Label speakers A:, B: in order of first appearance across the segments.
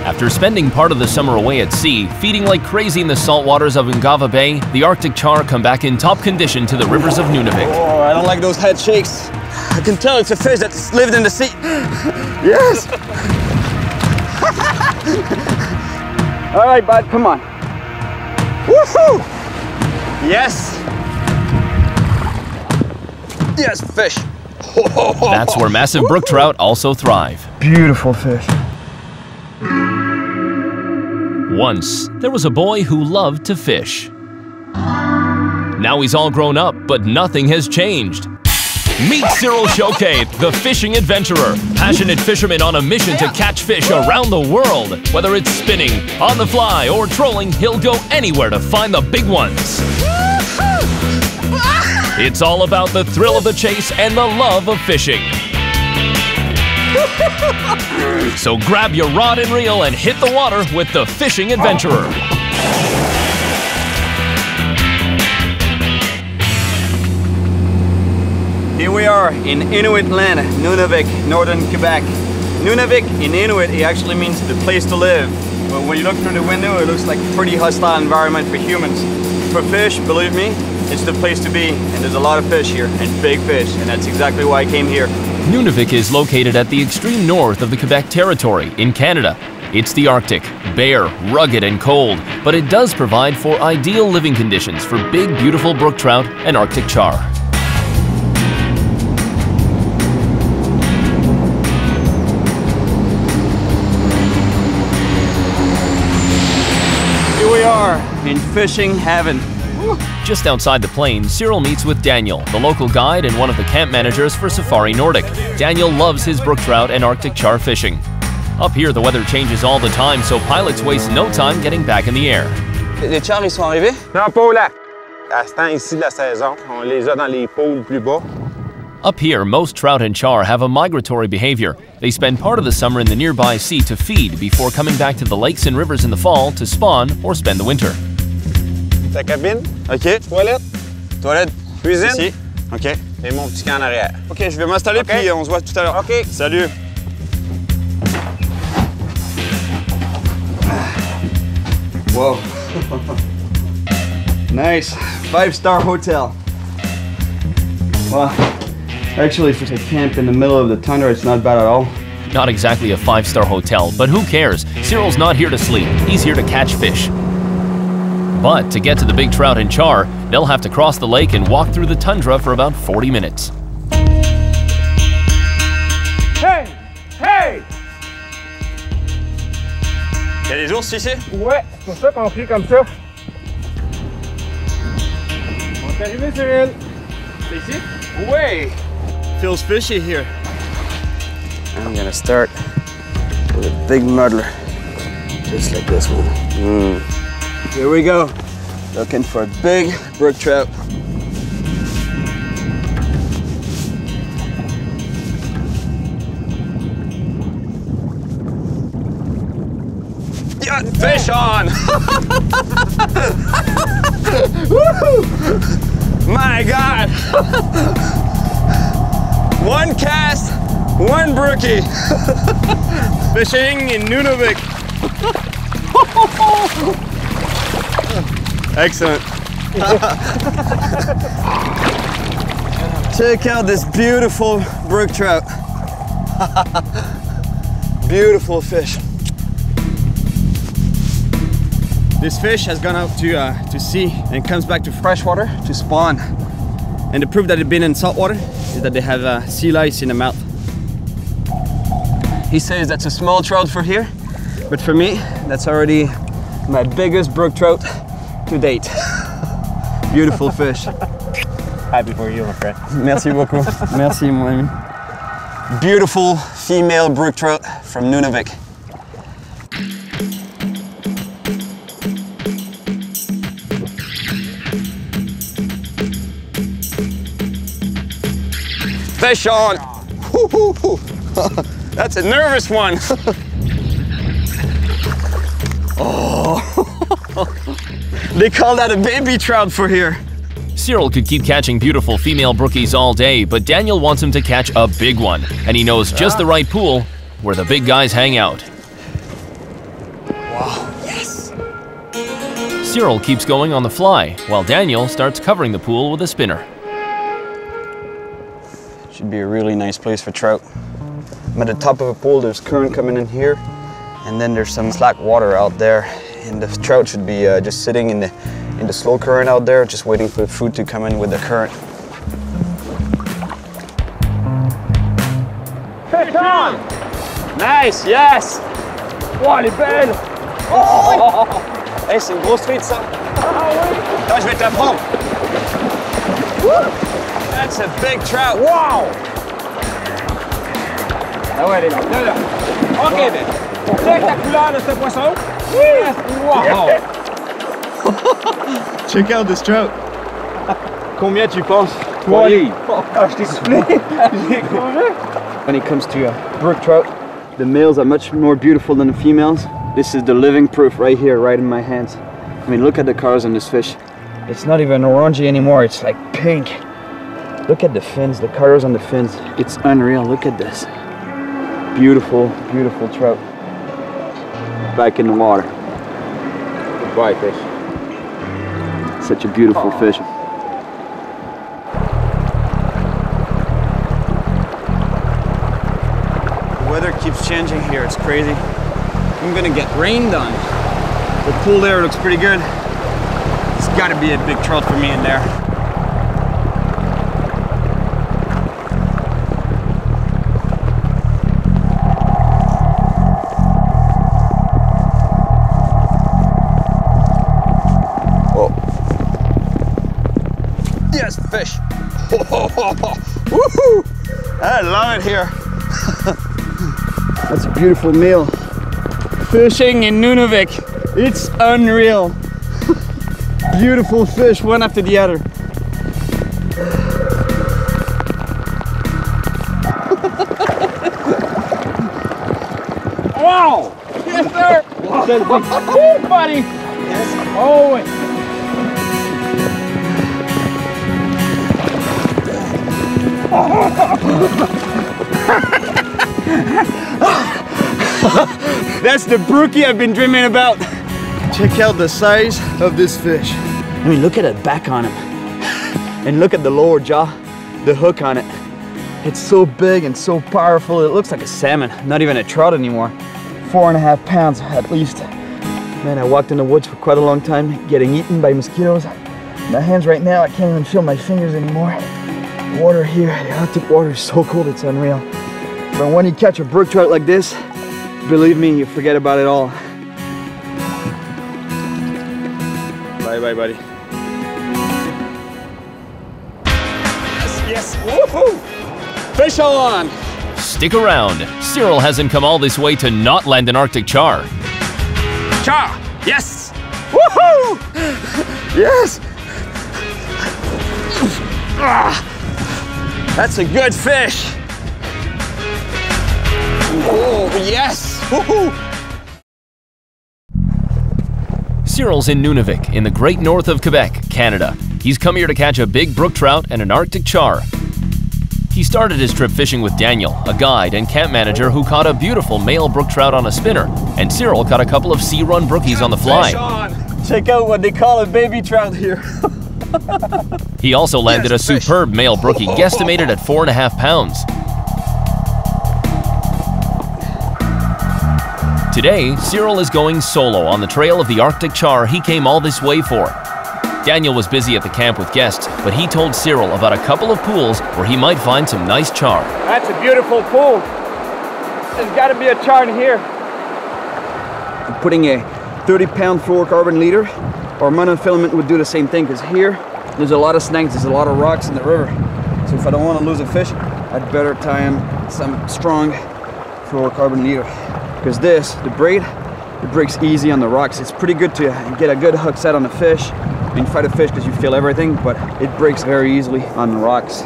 A: After spending part of the summer away at sea, feeding like crazy in the salt waters of Ungava Bay, the Arctic char come back in top condition to the rivers of Nunavik.
B: Oh, I don't like those head shakes. I can tell it's a fish that's lived in the sea. Yes! All right, bud, come on. Woohoo! Yes! Yes, fish!
A: That's where massive brook trout also thrive.
B: Beautiful fish.
A: Once, there was a boy who loved to fish. Now he's all grown up, but nothing has changed. Meet Cyril Chauquet, the fishing adventurer. Passionate fisherman on a mission to catch fish around the world. Whether it's spinning, on the fly, or trolling, he'll go anywhere to find the big ones. It's all about the thrill of the chase and the love of fishing. So grab your rod and reel and hit the water with the fishing adventurer.
B: Here we are in Inuit land, Nunavik, northern Quebec. Nunavik in Inuit, it actually means the place to live. But when you look through the window, it looks like a pretty hostile environment for humans. For fish, believe me, it's the place to be, and there's a lot of fish here, and big fish, and that's exactly why I came here.
A: Nunavik is located at the extreme north of the Quebec territory in Canada. It's the Arctic, bare, rugged, and cold, but it does provide for ideal living conditions for big, beautiful brook trout and Arctic char.
B: Here we are in fishing heaven.
A: Just outside the plane, Cyril meets with Daniel, the local guide and one of the camp managers for Safari Nordic. Daniel loves his brook trout and Arctic char fishing. Up here, the weather changes all the time, so pilots waste no time getting back in the air.
B: Les chars, ils sont arrivés?
C: Non, pas au lac. À ce temps ici de la saison, on les a dans les pôles plus bas.
A: Up here, most trout and char have a migratory behavior. They spend part of the summer in the nearby sea to feed before coming back to the lakes and rivers in the fall to spawn or spend the winter.
C: Ta cabine,
B: OK.
C: toilette,
B: Toilette.
C: cuisine
B: Ici. OK.
C: et mon petit camp en arrière.
B: OK, je vais m'installer,
C: OK.
B: puis on se voit tout à l'heure.
C: OK.
B: Salut. Whoa. Nice. 5-star hotel. Well, actually, for a camp in the middle of the tundra, it's not bad at all.
A: Not exactly a 5-star hotel, but who cares? Cyril's not here to sleep, he's here to catch fish. But to get to the big trout and char, they'll have to cross the lake and walk through the tundra for about 40 minutes.
C: Hey! Hey!
B: Il y a des ours ici?
C: Ouais, c'est pour ça qu'on crie comme ça. On est arrivé, Cyril.
B: C'est ici?
C: Ouais!
B: Feels fishy here. I'm gonna start with a big muddler, just like this one. Here we go. Looking for a big brook trout. Yeah, fish on! My God! One cast, one brookie. Fishing in Nunavik. Excellent. Check out this beautiful brook trout. Beautiful fish. This fish has gone out to sea and comes back to fresh water to spawn. And the proof that they've been in salt water is that they have sea lice in the mouth. He says that's a small trout for here, but for me, that's already my biggest brook trout to date. Beautiful fish.
C: Happy for you, my friend.
B: Merci beaucoup. Merci, mon ami. Beautiful female brook trout from Nunavik. Fish on! That's a nervous one. Oh. They call that a baby trout for here.
A: Cyril could keep catching beautiful female brookies all day, but Daniel wants him to catch a big one, and he knows just the right pool where the big guys hang out. Cyril keeps going on the fly, while Daniel starts covering the pool with a spinner.
B: Should be a really nice place for trout. I'm at the top of a pool, there's current coming in here, and then there's some slack water out there, and the trout should be just sitting in the slow current out there, just waiting for the food to come in with the current.
C: Fish on!
B: Nice, yes! Wow, elle est belle! Oh! Hey, c'est une grosse truite, ça!
C: Ah oui!
B: Attends, je vais te la prendre! That's a big trout!
C: Wow! Ah ouais, elle est là. Là, là. OK, ben. Check la couleur de ce poisson. Yes! Wow!
B: Check out this trout! Combien tu penses?
C: 3 livres. Ah, je t'ai soufflé. J'ai couru.
B: When it comes to brook trout, the males are much more beautiful than the females. This is the living proof right here, right in my hands. I mean, look at the colors on this fish. It's not even orangey anymore, it's like pink. Look at the fins, the colors on the fins. It's unreal, look at this. Beautiful, beautiful trout. Back in the water.
C: Goodbye, fish.
B: Such a beautiful fish. The weather keeps changing here, it's crazy. I'm gonna get rained on. The pool there looks pretty good. It's gotta be a big trout for me in there. Oh. Yes, fish. Woohoo! I love it here. That's a beautiful meal. Fishing in Nunavik, it's unreal. Beautiful fish, one after the other.
C: Wow! Yes, sir! Woo, buddy!
B: Yes.
C: Oh, wait.
B: That's the brookie I've been dreaming about. Check out the size of this fish. I mean, look at the back on him. And look at the lower jaw, the hook on it. It's so big and so powerful, it looks like a salmon, not even a trout anymore. 4.5 pounds at least. Man, I walked in the woods for quite a long time, getting eaten by mosquitoes. My hands right now, I can't even feel my fingers anymore. The water here, the Arctic water is so cold, it's unreal. But when you catch a brook trout like this, believe me, you forget about it all. Bye bye, buddy. Yes, yes, woohoo! Fish on!
A: Stick around. Cyril hasn't come all this way to not land an Arctic char.
B: Char! Yes! Woohoo! Yes! Ah, that's a good fish! Oh, yes! Woohoo!
A: Cyril's in Nunavik, in the great north of Quebec, Canada. He's come here to catch a big brook trout and an Arctic char. He started his trip fishing with Daniel, a guide and camp manager who caught a beautiful male brook trout on a spinner, and Cyril caught a couple of sea-run brookies on the fly.
B: Check out what they call a baby trout here.
A: He also landed a superb male brookie, guesstimated at 4.5 pounds. Today, Cyril is going solo on the trail of the Arctic char he came all this way for. Daniel was busy at the camp with guests, but he told Cyril about a couple of pools where he might find some nice char.
B: That's a beautiful pool. There's got to be a char in here. I'm putting a 30-pound fluorocarbon leader or monofilament would do the same thing, because here there's a lot of snags, there's a lot of rocks in the river. So if I don't want to lose a fish, I'd better tie in some strong fluorocarbon leader. Because this, the braid, it breaks easy on the rocks. It's pretty good to get a good hook set on the fish. I mean, fight a fish because you feel everything, but it breaks very easily on the rocks.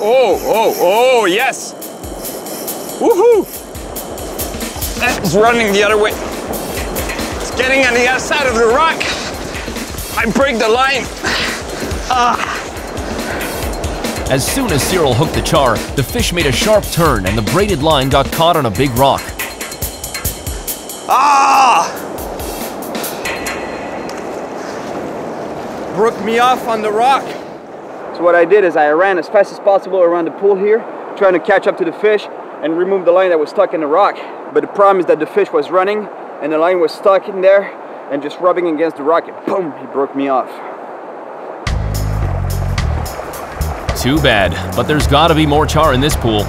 B: Oh, yes! Woohoo! That is running the other way. It's getting on the other side of the rock. I break the line.
A: As soon as Cyril hooked the char, the fish made a sharp turn and the braided line got caught on a big rock.
B: Broke me off on the rock. So what I did is I ran as fast as possible around the pool here, trying to catch up to the fish and remove the line that was stuck in the rock. But the problem is that the fish was running and the line was stuck in there and just rubbing against the rock, and boom, he broke me off.
A: Too bad, but there's gotta be more char in this pool.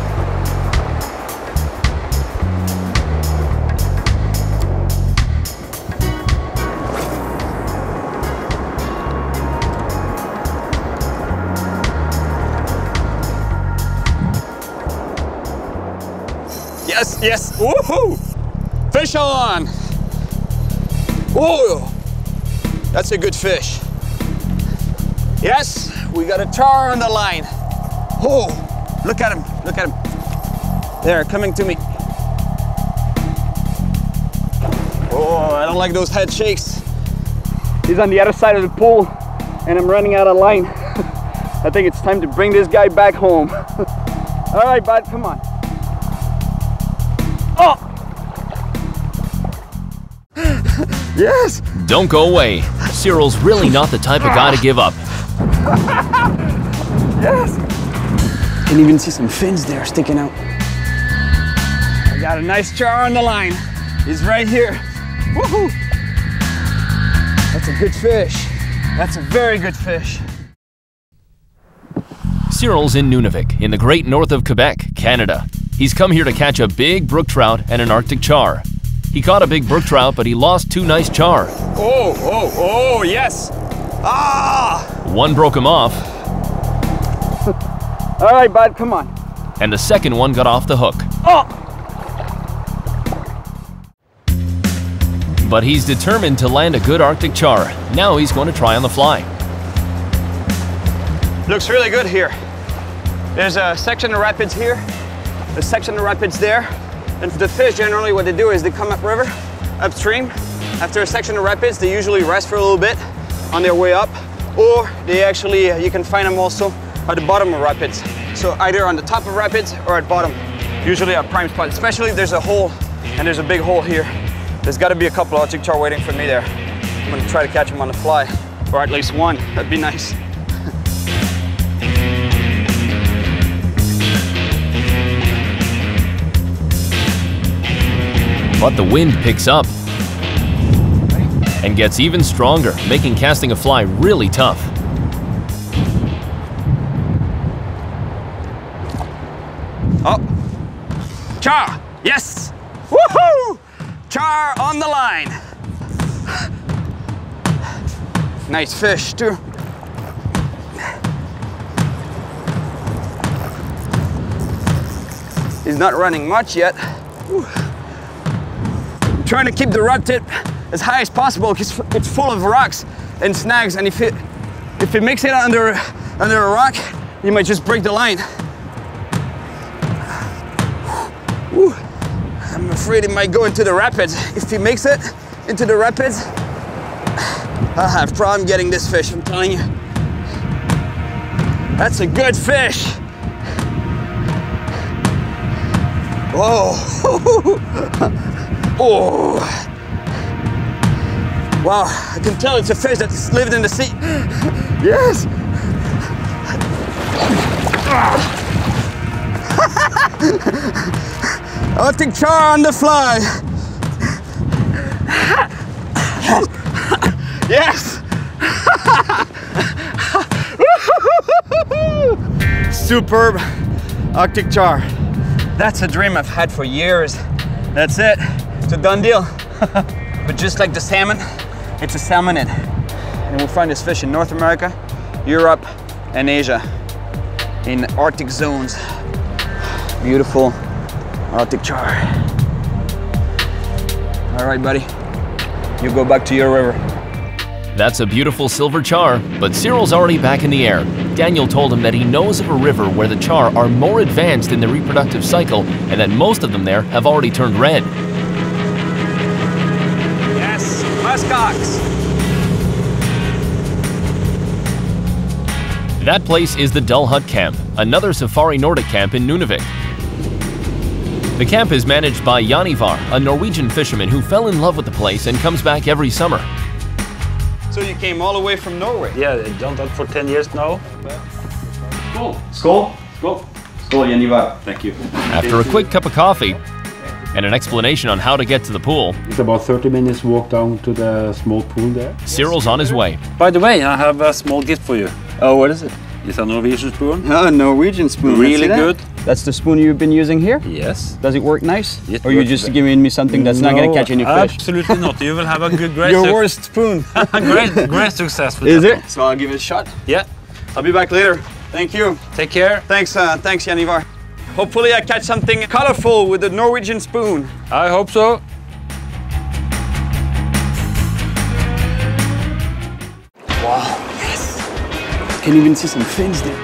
B: Yes, yes, woohoo! Fish on! Whoa, that's a good fish. Yes, we got a char on the line. Oh, look at him, look at him. There, coming to me. Oh, I don't like those head shakes. He's on the other side of the pool and I'm running out of line. I think it's time to bring this guy back home. All right, bud, come on. Oh! Yes!
A: Don't go away. Cyril's really not the type of guy to give up.
B: Yes! Can even see some fins there sticking out. I got a nice char on the line. He's right here. Woohoo! That's a good fish. That's a very good fish.
A: Cyril's in Nunavik, in the great north of Quebec, Canada. He's come here to catch a big brook trout and an Arctic char. He caught a big brook trout, but he lost 2 nice char.
B: Oh, yes!
A: One broke him off.
B: All right, bud, come on.
A: And the second one got off the hook. But he's determined to land a good Arctic char. Now he's going to try on the fly.
B: Looks really good here. There's a section of rapids here, a section of rapids there. And for the fish, generally what they do is they come upriver, upstream. After a section of rapids, they usually rest for a little bit on their way up, or they actually, you can find them also at the bottom of rapids. So either on the top of rapids or at bottom, usually a prime spot, especially if there's a hole, and there's a big hole here. There's gotta be a couple of Arctic char waiting for me there. I'm gonna try to catch them on the fly, or at least one, that'd be nice.
A: But the wind picks up and gets even stronger, making casting a fly really tough.
B: Oh, char, yes, woohoo! Char on the line. Nice fish too. He's not running much yet. Whew. Trying to keep the rod tip as high as possible because it's full of rocks and snags, and if it makes it under a rock, you might just break the line. Whew. I'm afraid it might go into the rapids. If he makes it into the rapids, I'll have a problem getting this fish, I'm telling you. That's a good fish. Whoa. Oh. Wow, I can tell it's a fish that's lived in the sea. Yes. Arctic char on the fly. Yes. Superb Arctic char. That's a dream I've had for years. That's it. It's a done deal. But just like the salmon, it's a salmonid. And we'll find this fish in North America, Europe, and Asia, in Arctic zones. Beautiful Arctic char. All right, buddy. You go back to your river.
A: That's a beautiful silver char, but Cyril's already back in the air. Daniel told him that he knows of a river where the char are more advanced in the reproductive cycle and that most of them there have already turned red.
B: Yes, muskox.
A: That place is the Dull Hut Camp, another safari Nordic camp in Nunavik. The camp is managed by Janivar, a Norwegian fisherman who fell in love with the place and comes back every summer.
B: So you came all the way from Norway?
D: Yeah, I've done that for 10 years now.
B: Skål! Skål! Skål! Skål, Janivar. Thank you.
A: After a quick cup of coffee and an explanation on how to get to the pool,
E: it's about 30 minutes walk down to the small pool there.
A: Cyril's on his way.
D: By the way, I have a small gift for you.
B: Oh, what is it?
D: It's a Norwegian spoon.
B: Oh, Norwegian spoon.
D: Really good.
B: That's the spoon you've been using here?
D: Yes.
B: Does it work nice?
D: It
B: or you
D: works
B: just
D: well.
B: giving me something that's not going to catch any fish?
D: Absolutely not. You will have a good great
B: Your worst spoon.
D: great success with
B: Is
D: that
B: it? So I'll give it a shot.
D: Yeah.
B: I'll be back later. Thank you.
D: Take care.
B: Thanks, thanks, Janivar. Hopefully I catch something colorful with the Norwegian spoon.
D: I hope so.
B: Wow, yes. Can even see some fins there.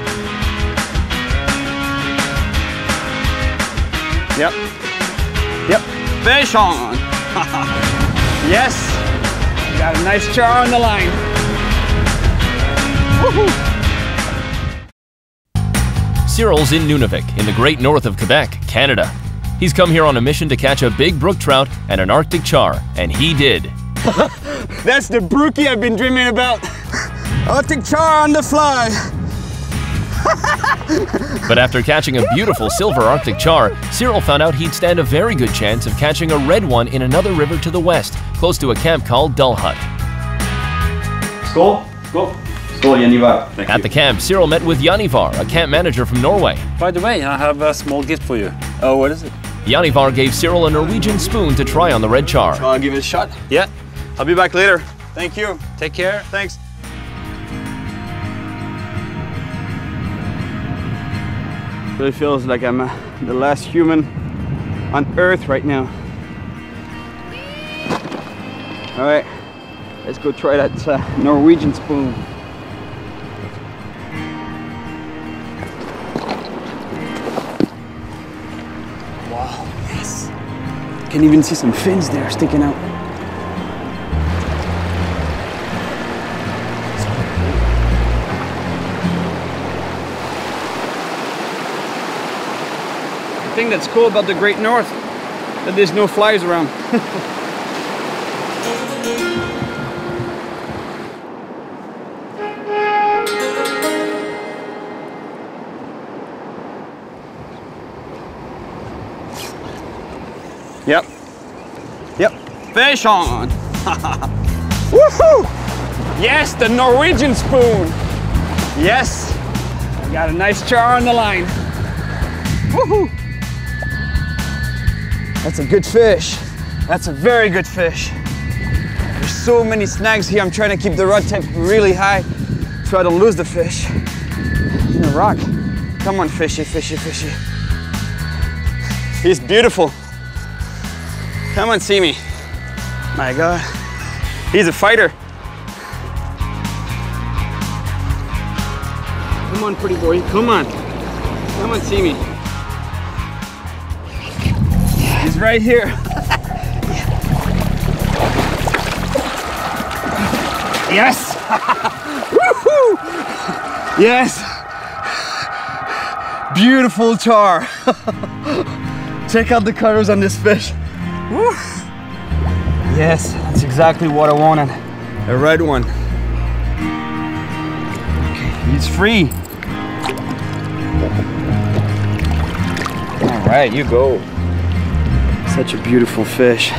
B: Yep. Yep. Fish on. Yes. Got a nice char on the line. Woohoo.
A: Cyril's in Nunavik, in the great north of Quebec, Canada. He's come here on a mission to catch a big brook trout and an Arctic char, and he did.
B: That's the brookie I've been dreaming about. Arctic char on the fly.
A: But after catching a beautiful silver Arctic char, Cyril found out he'd stand a very good chance of catching a red one in another river to the west, close to a camp called Dull Hut.
B: Skål. Skål. Skål, Janivar. Thank you.
A: At the camp, Cyril met with Janivar, a camp manager from Norway.
D: By the way, I have a small gift for you.
B: Oh, what is it?
A: Janivar gave Cyril a Norwegian spoon to try on the red char.
B: So I'll give it a shot.
D: Yeah.
B: I'll be back later. Thank you.
D: Take care.
B: Thanks. Really feels like I'm the last human on Earth right now. All right, let's go try that Norwegian spoon. Wow, yes. Can even see some fins there sticking out. The thing that's cool about the Great North, that there's no flies around. Yep. Yep. Fish on. Woohoo! Yes, the Norwegian spoon. Yes. I got a nice char on the line. Woohoo! That's a good fish. That's a very good fish. There's so many snags here. I'm trying to keep the rod temp really high so I don't lose the fish. In the rock. Come on, fishy, fishy, fishy. He's beautiful. Come on, see me. My God. He's a fighter. Come on, pretty boy. Come on. Come on, see me. He's right here. Yes! Woohoo! Yes! Beautiful char. Check out the colors on this fish. Woo. Yes, that's exactly what I wanted. A red one. Okay, he's free. All right, you go. Such a beautiful fish.